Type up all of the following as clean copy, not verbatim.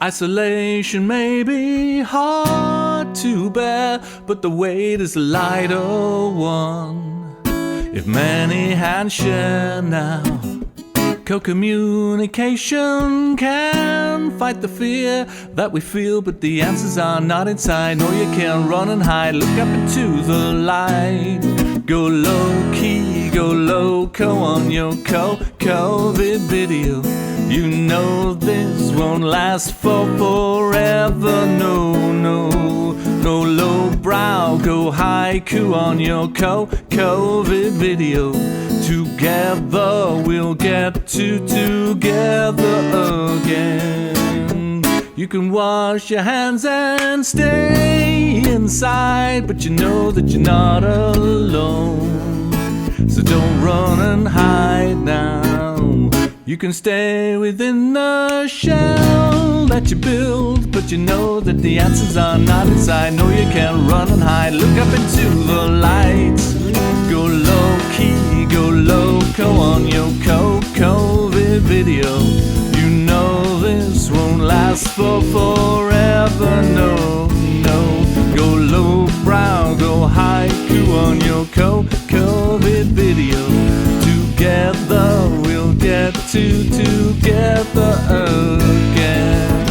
Isolation may be hard to bear, but the weight is a lighter one. If many hands share now, co-communication can fight the fear that we feel, but the answers are not inside. No, you can't run and hide. Look up into the light. Go low key, go loco on your COVID video. You know this won't last for forever. No low brow. Go haiku on your COVID video. Together we'll get together again. You can wash your hands and stay inside, but you know that you're not alone. So don't run and hide now. You can stay within the shell that you build, but you know that the answers are not inside. No, you can't run and hide. Look up into the lights. Go low key, go loco on your COVID video. You know this won't last for forever. No. Go low brow, go haiku on your COVID video. Together we'll get together again.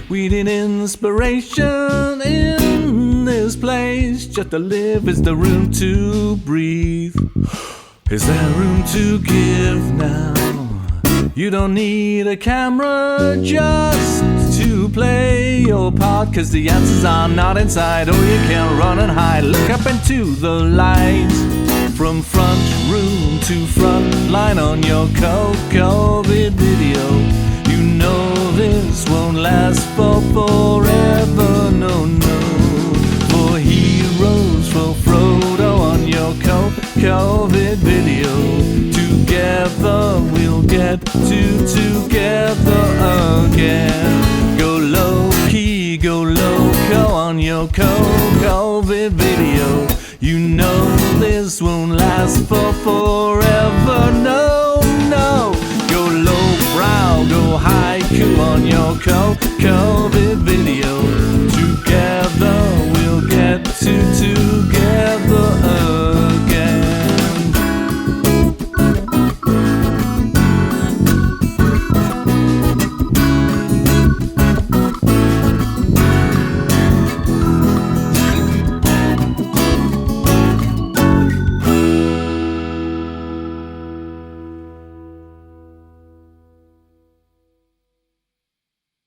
We need inspiration in this place. Just to live is the room to breathe. Is there room to give now? You don't need a camera just to play your part, 'cause the answers are not inside. Oh, you can't run and hide. Look up into the light. From front room to front line on your COVID video. You know this won't last for forever. No. For heroes, for Frodo on your COVID video. Together we'll get together again. Go low key, go loco on your COVID video. You know this won't last for forever. No. Go low brow, go haiku on your COVID video. Together